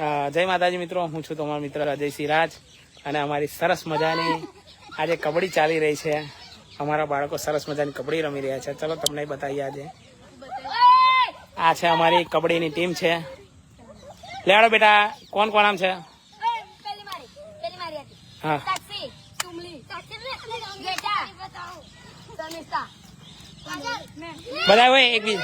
જય માતાજી મિત્રો, હું છું તમારો મિત્ર અજય સિરાજ અને અમારી સરસ મજાની આજે કબડ્ડી ચાલી રહી છે. અમારા બાળકો સરસ મજાની કબડ્ડી રમી રહ્યા છે. ચલો તમને બતાવીએ. આજે આ છે અમારી કબડ્ડીની ટીમ છે. લેડો બેટા, કોણ કોણ આમ છે? હા, બધા હોય એક બીજ.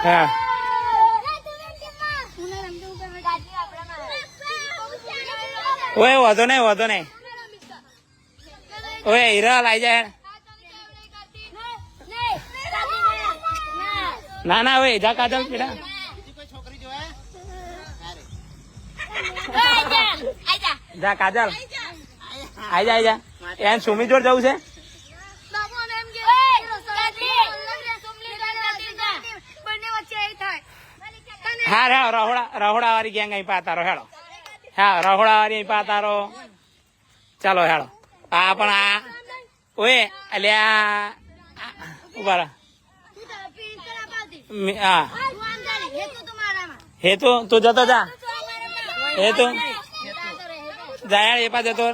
હા, ઓય વાંધો નહીં, વાંધો નહીં. ઓય હીરા લાઈ જાય. ના ના, ઓય જા કાજલ બેટા. જા કાજલ, આઈ જા. એમ સુમી જોડ જવું છે. હા રે, રહોડા વાળી ગેંગ અહીં પાતારો હેડો. હા, રહોડા વાળી અહીં પાતારો. ચાલો હેડો. આ પણ આ ઓય અલ્યા ઉભા રહો. હા, હેતુ તું જતો જા. હેતુ જા, એ પા જતો.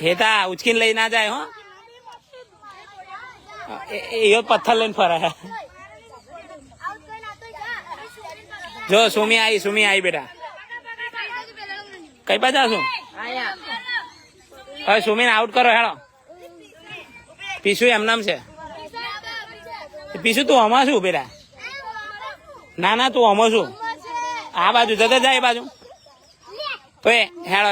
હેતા ઉચકીને લઈ ના જાય. હો, એ પથ્થર લઈને ફરે. જો સુમી આવી બેટા. કઈ બાજુ છું? હવે સુમીને આઉટ કરો હેડો. પીછું એમ નામ છે. પીછું તું આમાં છું બેટા? ના ના, તું આમાં છું. આ બાજુ જતો જાય, એ બાજુ. ઓય હેડો.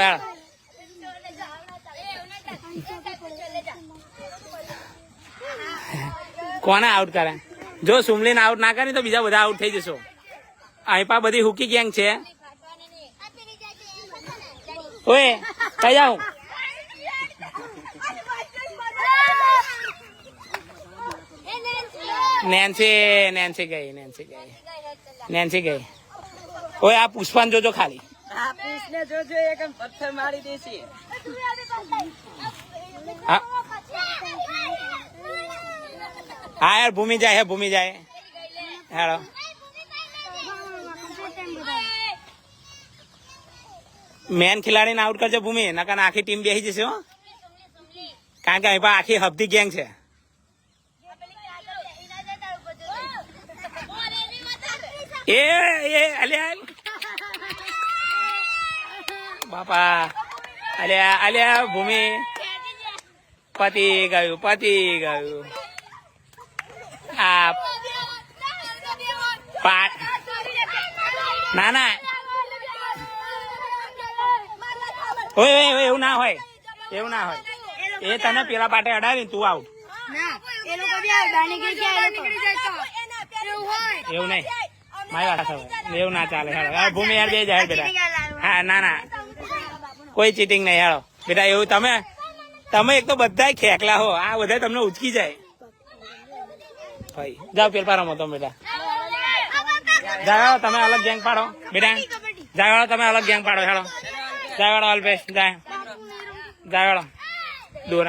કોને આઉટ કરે? જો સુમલીને આઉટ ના કરી તો બીજા બધા આઉટ થઈ જશો. અહીં પા બધી હુકી ગેંગ છે. ઓય કઈ જાઉં? નેન્સી ગઈ. ઓય આ પુષ્પાન જોજો ખાલી. પથ્થર મારી દેશે. હા યાર, ભૂમિ જાય. હેડો. મેન ખેલાડીને આઉટ કરજો ભૂમિ, નકર આખી ટીમ બેસી જશે. હો, કારણ કે અહીં આખી હબધી ગેંગ છે. અલ્યા બાપા, અલ્યા ભૂમિ પતી ગયું. આ પાટ ના ઓય એવું ના હોય. એ તને પેલા પાટે અડાવી તું આઉટ. એવું નહીં, મારી વાત એવું ના ચાલે. હેડો ભૂમિ યાર, બે જાય બેટા. હા, ના કોઈ ચીટિંગ નહીં. હેડો બેટા. એવું તમે એક તો બધા ખેકલા હો. આ બધા તમને ઉચકી જાય. ભાઈ જાઓ પેલા રમો તો બેટા. જાઓ તમે અલગ ગેંગ પાડો બેટા. જાઓ તમે અલગ ગેંગ પાડો. હેડો જાઓ અલ્પેશ, જાઓ દૂર.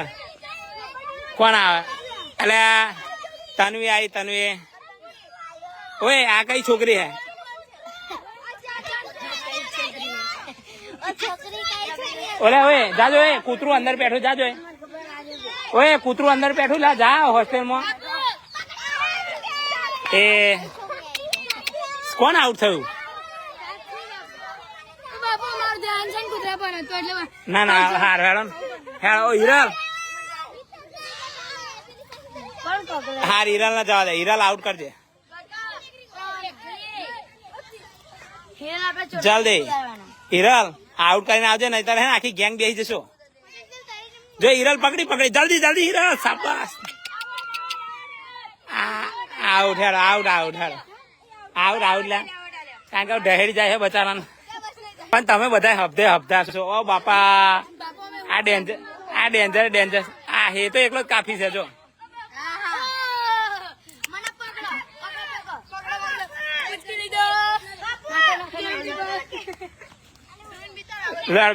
કોણ આવે? એટલે તન્વી. ઓય આ કઈ છોકરી હે? ઓય જાજો. કૂતરું અંદર બેઠું. જાજો. ઓય કૂતરું અંદર બેઠું. જા હોસ્ટેલમાં. એ કોણ આઉટ થયું? ના હાર હેડો. હિરલ. હાર હિરલ ના જવા દે. હિરલ આઉટ કરજે જલ્દી. હિરલ આઉટ કરીને આવજે, નહીં તારે આખી ગેંગ બેસી જશો. જો હિરલ પકડી જલ્દી. હિરલ શાબાશ. આઉટ હેડો. આઉટ લે. કારણ કે ઢહેરી જાય છે બચારાને. પણ તમે બધા હબધા છો. ઓ બાપા, આ આ ડેન્જર ડેન્જર. આ હે તો એકલો જ કાફી છે જો.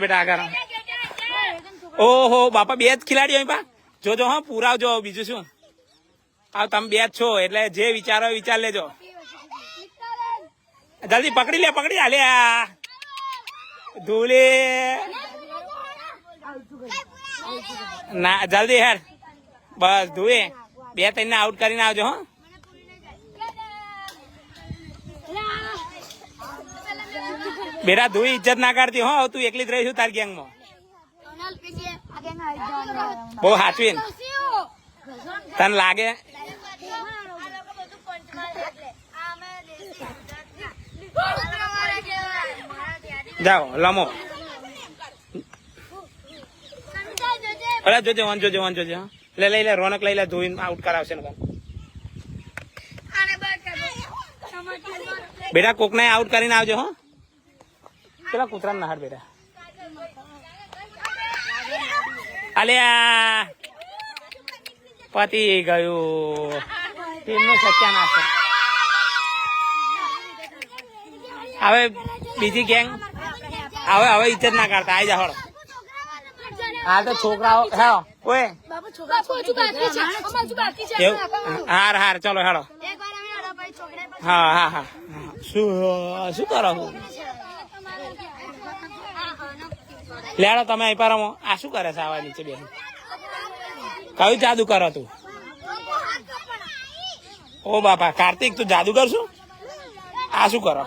બેટા આગળ. ઓહો બાપા, બે જ ખેલાડીઓ અહીં પા જોજો. હા પુરાવજો. બીજું શું, આવ તમે બે જ છો એટલે જે વિચારો વિચાર લેજો. જલ્દી પકડી લે, પકડી હાલે. ધૂલી ના, જલ્દી હેડ. બસ ધુએ 2-3 ને આઉટ કરીને આવજો. હો બેટા, ધુઈ ઇજ્જત ના કરતી. હો તું એકલી જ રહીશું તારી ગેંગમાં. બહુ હાચવી તને લાગે. જાઓ લમો. અરે જોજે વન, જોજે વન, જોજે. લઈ લે રોનક, લઈ લે. ધોઈને આઉટ કરાવશે ને. બેટા કોકને આઉટ કરીને આવજો. હો પેલા કૂતરા ના હાડ બેટા. અલ્યા પતી ગયું. ટીમનો સત્યાનાશ. હવે બીજી ગેંગ. હવે ઇજ્જત ના કરતા. આવી જા. હા તો છોકરાઓ હેડો. ઓય હાર હાર ચલો હેડો. હા હા હા. શું કરો છો? લેડો તમે અહીં પર. આ શું કરે છે? આવા નીચે બેન કયું જાદુ કરો તું? ઓ બાપા કાર્તિક, તું જાદુ કરશું? આ શું કરો?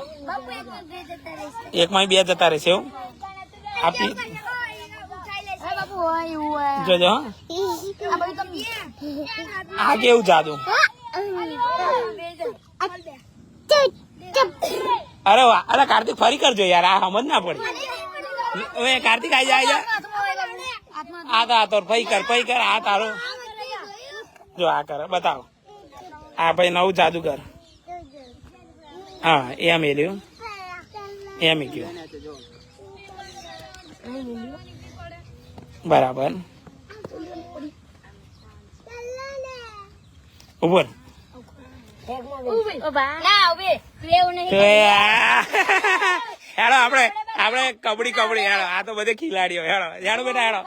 એકમાં 2 જતા રહેશે એવું? આપી જોજો. આ કેવું જાદુ? અરે વાહ. અરે કાર્તિક ફરી કરજો યાર, આ સમજ ના પડી. ઓએ કાર્તિક આઈ જા. આ તો ફઈ કર. આ તારો જો આ કરે. બતાવો. આ ભાઈ નવું જાદુગર. હા એમ એલ્યું. એમ ગયું. બરાબર. ઉપર હેડો આપણે કબડ્ડી. હેડો. આ તો બધે ખિલાડીઓ. હેડો હેડો બેટા હેડો.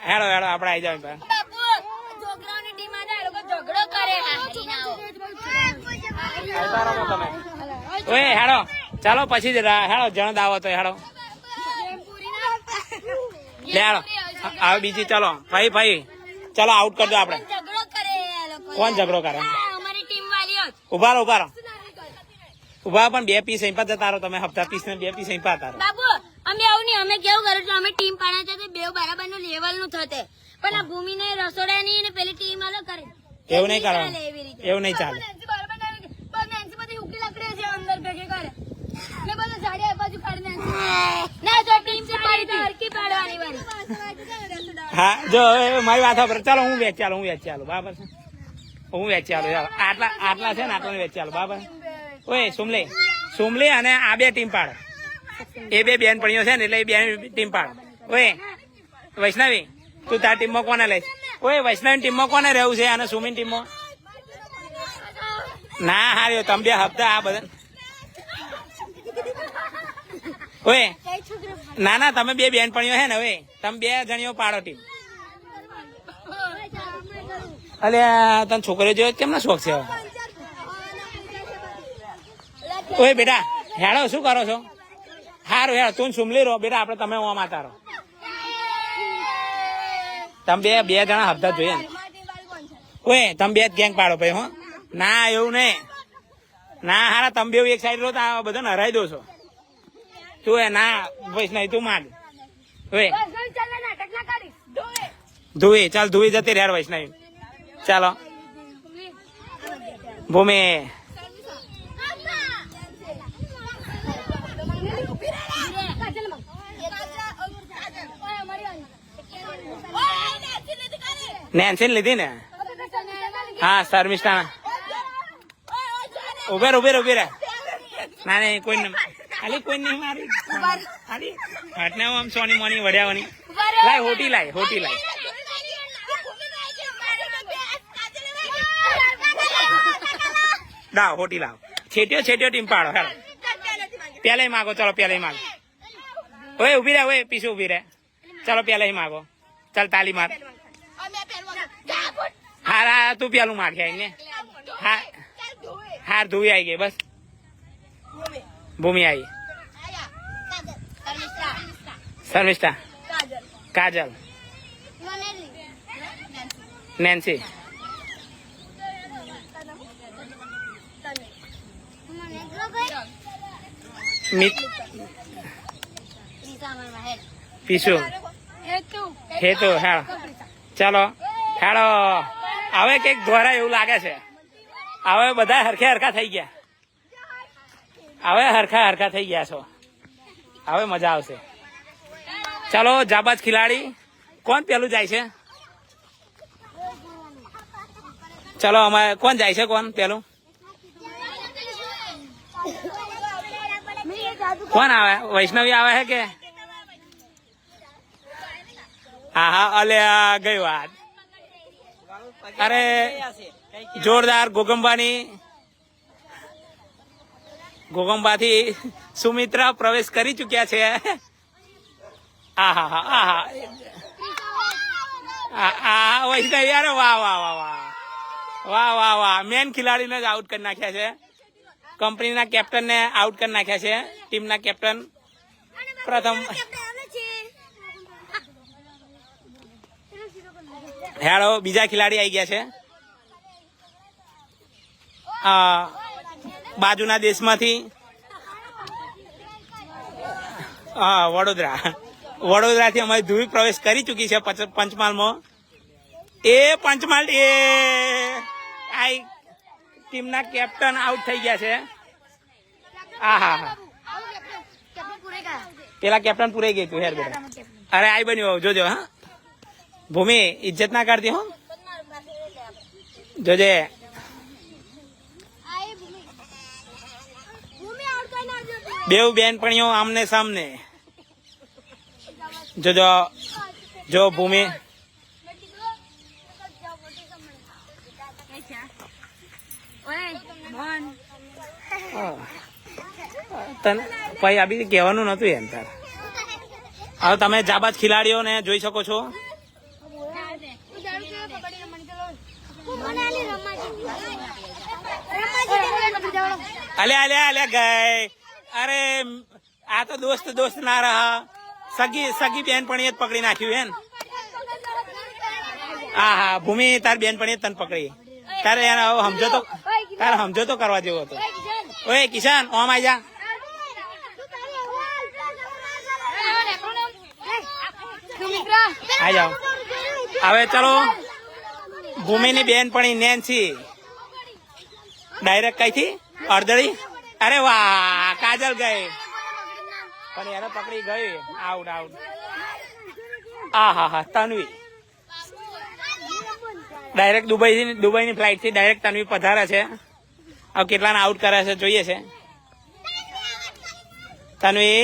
હેડો આપણે આવી જાવ. ઓય હેડો ચાલો પછી જ હેડો. જણ દાવો તો હેડો. લે હેડો. હવે બીજી ચલો. ભાઈ ચલો આઉટ કરજો આપણે. કોણ ઝઘડો કરે? ઉભા રહો. ઉભા પણ 2 પીસ અહીં જતા રહો તમે. હપ્તા પીસ ને 2 પીસ અહીં પાતા રહો. બાબુ અમે આવું નહીં. અમે કેવું કરું છું, અમે ટીમ પાડે છે બે બરાબર નું લેવલ નું થતે. પણ આ ભૂમિ ને રસોડા ની ને પેલી ટીમ અલગ કરે. એવું નહીં કરવાનું. એવું નહીં ચાલે. હા જો મારી વાત સાંભળો. ચાલો હું વેચ ચાલો બરાબર છે. હું વેચ ચાલો. આટલા છે ને આટલા વેચ ચાલો બરાબર. ઓય સુમલે અને આ 2 ટીમ પાડો. એ 2 બેનપણીઓ છે ને એટલે એ 2 ટીમ પાડો. ઓય વૈષ્ણવી, તું તાર ટીમમાં કોને લઈશ? ઓય વૈષ્ણવી ટીમમાં કોને રહેવું છે અને સુમીન ટીમમાં? ના હાર્યો તમે 2 હપ્તા આ બધા. ઓય ના તમે 2 બેનપણીઓ છે ને. હવે તમે 2 જણીઓ પાડો ટીમ. અલ્યા તને છોકરીઓ જોયો કેમના શોખ છે? ઓય બેટા હેડો. શું કરો છો? હારું હેડો. તું સુમલી રહો બેટા. આપણે તમે ઓમ આતા રહો. તમે 2 જણા હપ્તા જોઈએ ને. ઓય તમે 2 જ ગેંગ પાડો ભાઈ. હો ના એવું નહીં. ના હારા તમે 2 એક સાઈડ રહો તો આ બધાને હરાઈ દો છો. તું ના વૈષ્ણવી તું માંડ. ઓય ધુઈ ચાલ. ધુઈ જતી રે વૈષ્ણવી. ચાલો ભૂમિ. નેન્સી લીધી ને? હા શર્મિષ્ઠા. ઉભે રે. ના નહીં કોઈ નહીં. ખાલી કોઈ નહીં મારી. આમ સોની મોની વડ્યાવાની. લાય હોટી લાય લાવ હોટી લાવ છેટ્યો ટીમ પાડો હેડો પેલા માગો ચલો પેલા માગો ઓય ઉભી રહે ઓય પીછું ઉભી રહે ચલો પેલા માગો ચાલ તાલી માર હા તું પેલું માગે આઈને હા હાર ધોઈ આવી ગઈ બસ ભૂમિ આવી શર્મિષ્ઠા કાજલ નેન્સી પીછુ હેતુ હેડો ચાલો હેડો હવે કઈક દ્વારા એવું લાગે છે હવે બધા હરખા થઈ ગયા હવે હરખા થઈ ગયા છો હવે મજા આવશે ચાલો જાબાજ ખિલાડી કોણ પેલું જાય છે ચલો અમારે કોણ જાય છે કોણ પેલું કોણ આવે વૈષ્ણવી આવે છે કે હા અલે ગઈ વાત અરે જોરદાર ગોગંબાથી સુમિત્રા પ્રવેશ કરી ચુક્યા છે વૈષ્ણવી અરે વાહ મેન ખેલાડીને જ આઉટ કરી નાખ્યા છે કંપનીના કેપ્ટનને આઉટ કરી નાખ્યા છે ટીમના કેપ્ટન પ્રથમ હેડો બીજા ખેલાડી આવી ગયા છે બાજુના દેશમાંથી વડોદરાથી અમારી ધ્રુવી પ્રવેશ કરી ચૂકી છે પંચમહાલમાં પંચમહાલ ટીમના કેપ્ટન આઉટ થઈ ગયા છે પેલા કેપ્ટન પૂરાઈ ગઈ તું હેર બેટા અરે આઈ બન્યું જોજો હા ભૂમિ ઇજ્જત ના કરતી હો જોજે બેવ બેનપણીઓ આમને સામને જોજો જો ભૂમિ તને ભાઈ આ બી કહેવાનું નતું એમ તાર હવે તમે જાબાજ ખેલાડીઓને જોઈ શકો છો અલે ગઈ અરે આ તો દોસ્ત ના રહા સગી બેનપણીએ જ પકડી નાખ્યું એમ હા ભૂમિ તાર બેનપણીએ તને પકડી તારે સમજો તો કરવા જેવો હતો ઓય કિશન ઓમ આઈ જા આઈ જાઓ હવે ચલો ભૂમિની બેનપણી નેન્સી ડાયરેક્ટ કઈથી અડધડી અરે વાહ કાજલ ગઈ પણ એને પકડી ગઈ આઉટ હા તન્વી ડાયરેક્ટ દુબઈની ફ્લાઇટ થી ડાયરેક્ટ તન્વી પધારે છે હવે કેટલાને આઉટ કરે છે જોઈએ છે તન્વી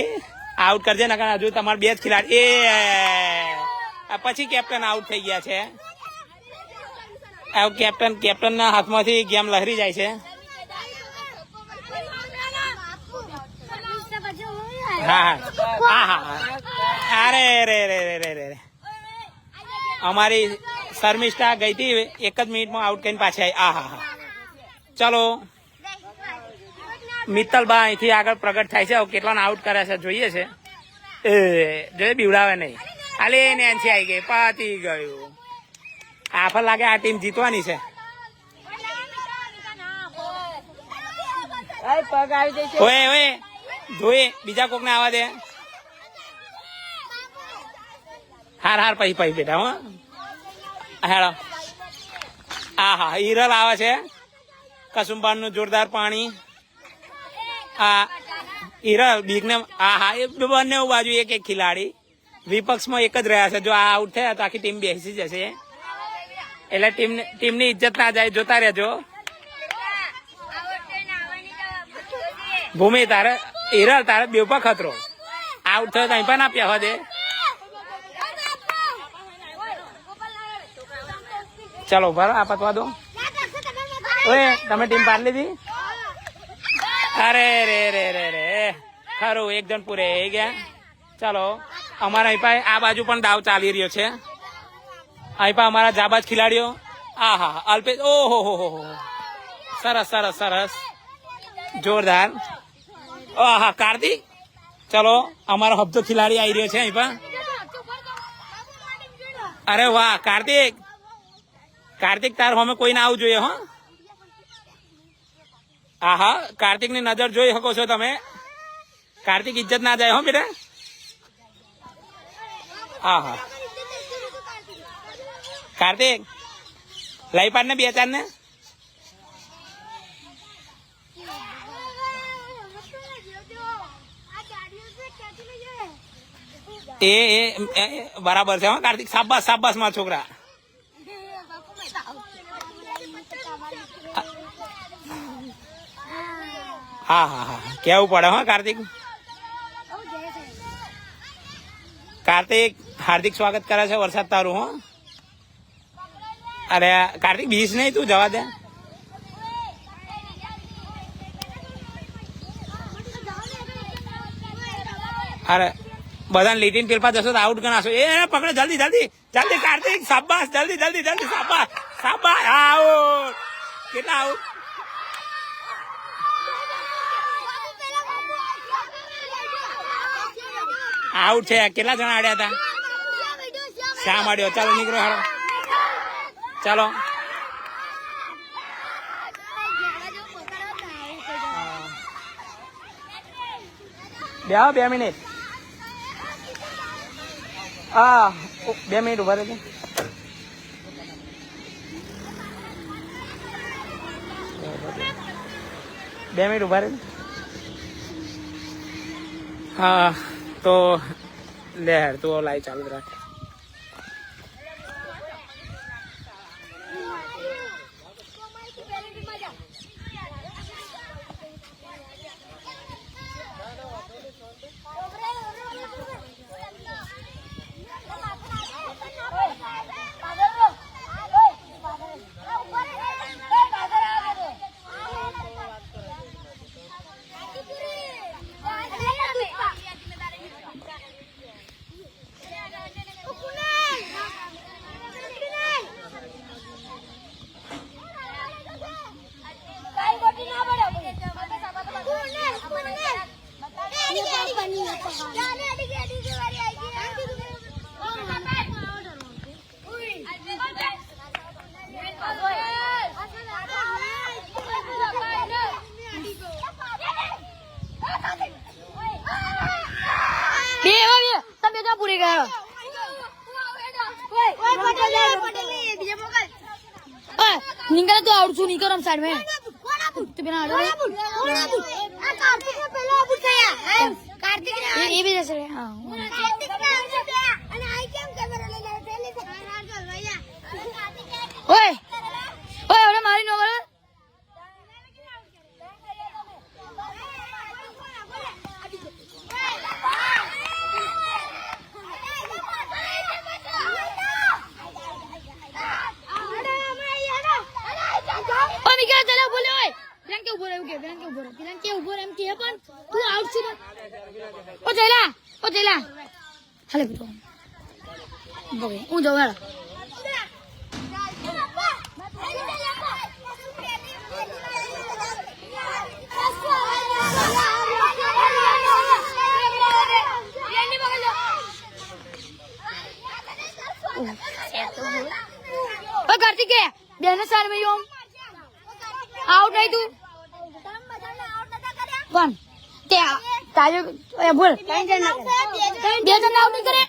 આઉટ કરજે ને હજુ તમારે બે જ ખેલાડી પછી કેપ્ટન આઉટ થઈ ગયા છે કેપ્ટન ના હાથમાંથી ગેમ લહેરી જાય છે હા અરે રે અમારી શર્મિષ્ઠા ગઈ હતી એક જ મિનિટમાં આઉટ કરીને પાછી આવી ચલો મિત્તલબા અહીંથી આગળ પ્રગટ થાય છે કેટલાને આઉટ કરે છે જોઈએ છે જોઈએ બીવડાવે નહીં આલે નેન્સી આવી ગઈ પાતી ગયું આફર લાગે આ ટીમ જીતવાની છે ઓય જોઈએ બીજા કોક ને આવા દે હાર પછી બેટા હો હેડો હિરલ આવે છે કસુંબાન નું જોરદાર પાણી હિરલ બીક ને એ બંને બાજુ એક ખેલાડી વિપક્ષમાં એક જ રહ્યા છે જો આ આઉટ થયા તો આખી ટીમ બેસી જશે એટલે ટીમની ઇજ્જત ના જાય જોતા રહેજો ભૂમિ તારે હિરલ તારે બેવ પર ખતરો આઉટ થયો તો અહીં પણ આપ્યા દે ચલો ભરો આ પતવા દો. ઓએ તમે ટીમ પાડી લીધી. અરે રે રે રે રે ખરું એક જણ પૂરે ગયા. ચાલો અમારા અહીં આ બાજુ પણ દાવ ચાલી રહ્યો છે. અહીં પણ અમારા જાબાજ ખેલાડીઓ. હા હા અલ્પેશ ઓહો હો હો સરસ સરસ સરસ જોરદાર. હા કાર્તિક ચલો અમારો હપ્તો ખેલાડી આવી રહ્યો છે અહીં પણ. અરે વાહ કાર્તિક કાર્તિક તાર અમે કોઈ ના આવવું જોઈએ. હો હા હા કાર્તિક ની નજર જોઈ શકો છો તમે. કાર્તિક ઇજ્જત ના જાય હો બેટા. હા હા કાર્તિક લઈ પાડ ને 2-4 ને. એ બરાબર છે હો કાર્તિક. શાબાશ શાબાશ માં છોકરા. હા હા હા કેવું પડે હો કાર્તિક. કાર્તિક હાર્દિક સ્વાગત કરે છે વરસાદ તારું. હો અરે કાર્તિક બીસ નહીં તું જવા દે. અરે બધાને લીટીને પેલપા જશો તો આઉટ ગણાશો. એ પકડે જલ્દી જલ્દી જલ્દી કાર્તિક શાબાશ જલ્દી જલ્દી જલ્દી શાબાશ શાબાશ. આઉટ કેટલા આઉટ. આઉટ છે. કેટલા જણા આડ્યા હતા. શ્યામ આડ્યો. ચાલો નીકળો હારો ચાલો. બેહો 2 મિનિટ. હા 2 મિનિટ ઉભા રહેજો. બે મિનિટ ઉભા રહેજો. હા તો લે તો લાઈવ ચાલુ રાખ. निकल तो आउट छू निकल हम साइड में तो बिना आउट कार्तिक ने पहला आउट किया कार्तिक ने ये भी जैसे हां कार्तिक ने आउट किया અને આઈ કેમ કેમેરા લઈ લે પહેલી से चल भैया ओए ओए ओरे मारी नो करे હાલે બેટો બગે હું જાવ હેલો ओ कार्तिक के देने साल में यो आउट नहीं तू कौन ते ताजो ए बोल कहीं जन दे जन आउट नहीं करे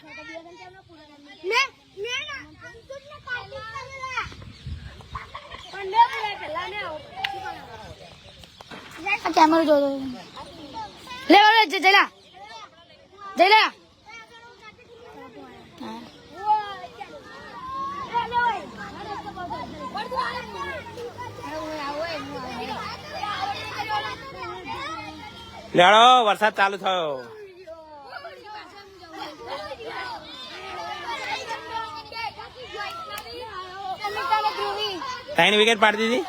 मैं ना तुमने कार्तिक का बोला पंडे बोला पहला ने आउट कैमरा जो ले वाले जला जला લેડો વરસાદ ચાલુ થયો. ત્રણ વિકેટ પાડતી હતી.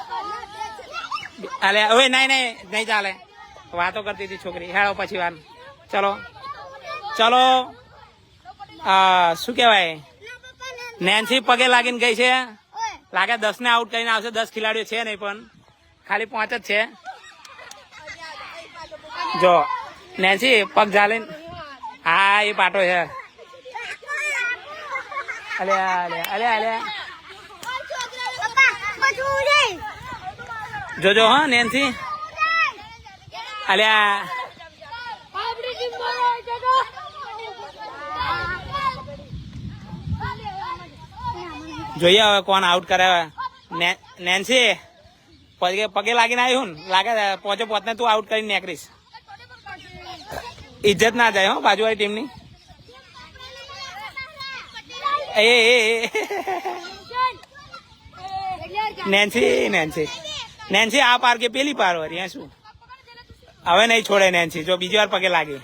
અલે હવે નહીં ચાલે, વાતો કરતી હતી છોકરી. હેડો પછી વાર. ચલો ચલો, શું કેવાય, નેન્સી પગે લાગીને ગઈ છે. લાગે 10 ને આઉટ કરીને આવશે. 10 ખેલાડીઓ છે નહીં, પણ ખાલી 5 જ છે. જો નેન્સી પગ ઝાલીને, હા એ પાટો છે. અલ્યા જોજો હા નેન્સી. અલ્યા જોઈએ હવે કોણ આઉટ કરે. નેન્સી પગે લાગીને આવ્યું ને, લાગે પોતે તું આઉટ કરીને નીકળીશ. ઇજ્જત ના જાય હો બાજુવાળી ટીમની. નેન્સી આ પાર કે પેલી પાર વળી શું. હવે નહીં છોડે નેન્સી. જો બીજી વાર પગે લાગી,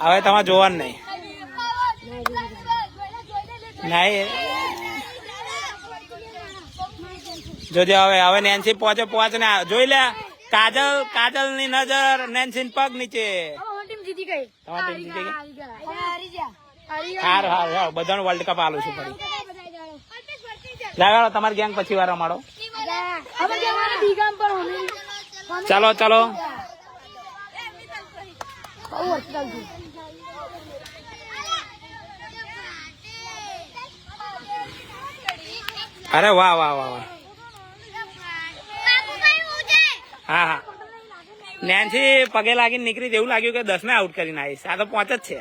હવે તમારે જોવાનું નહીં. જોજે હવે નેન્સી પહોંચ ને જોઈ લે. કાજલ ની નજર નેન્સી પગ નીચે. જીતી ગઈ. તમારી ટીમ જીતી ગઈ. હારું બધાનું વર્લ્ડ કપ આલું છું ફરી. લાગાડો તમારી ગેંગ પછી વાર રમાડો. ચલો અરે વાહ. હા નેન્સી પગે લાગીને નીકળી. એવું લાગ્યું કે 10 ને આઉટ કરીને આવીશ. આ તો 5 જ છે.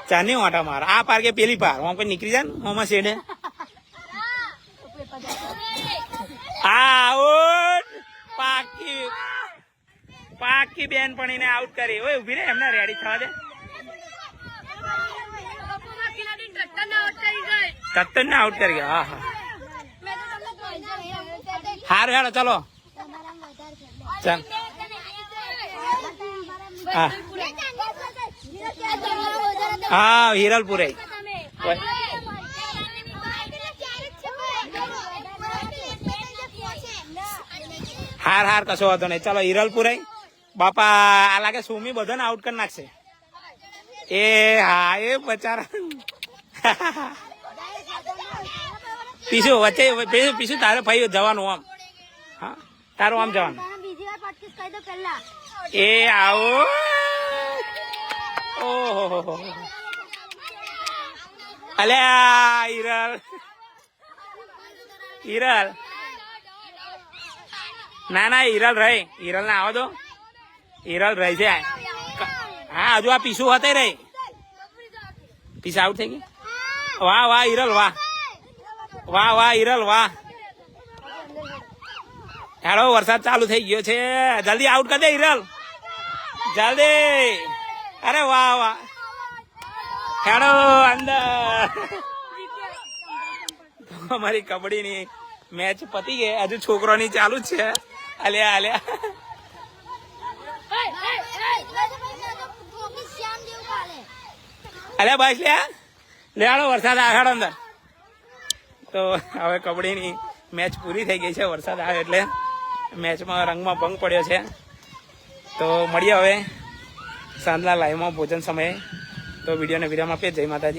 ચાની ઓટા માર. આ પાર કે પેલી પાર હું કોઈ નીકળી જાય ને હોમાં શેડે. આઉટ. પાકી બેનપણીને આઉટ કરી. ઓય ઉભી રે, એમને રેડી થવા દે. કત્તન ને આઉટ કરી ગયા. હા હારું હેડો ચલો. ચાલ હા હિરલપુર. હાર કશો વાંધો નહીં. ચલો હિરલપુર. બાપા આ લાગે સુમી બધાને આઉટ કરી નાખશે. એ હા એ બચારા. પીછું વચ્ચે પીછું તારે ભાઈ જવાનું આમ. હા તારું આમ જવાનું. એ આવો. ઓહો અલ્યા હિરલ ના હિરલ રહી. હિરલ ને આવો દો. હિરલ રહી છે. હા હજુ આ પીછું હતા રહી. પીછા આઉટ થઈ ગઈ. વાહ હિરલ વાહ હિરલ વાહ. હેડો વરસાદ ચાલુ થઈ ગયો છે. જલ્દી આઉટ કરી દે હિરલ, જલ્દી. અરે વાહ હેડો અંદર. અમારી કબડ્ડીની મેચ પતી ગઈ. હજુ છોકરોની ચાલુ જ છે. અલ્યા બસ લેડો વરસાદ આખાડો અંદર. તો હવે કબડ્ડીની મેચ પૂરી થઈ ગઈ છે. વરસાદ આવે એટલે મેચમાં રંગમાં ભંગ પડ્યો છે. તો મળીએ હવે સાંજના લાઈવમાં ભોજન સમયે. તો વિડીયોને વિરામ આપીએ. જય માતાજી.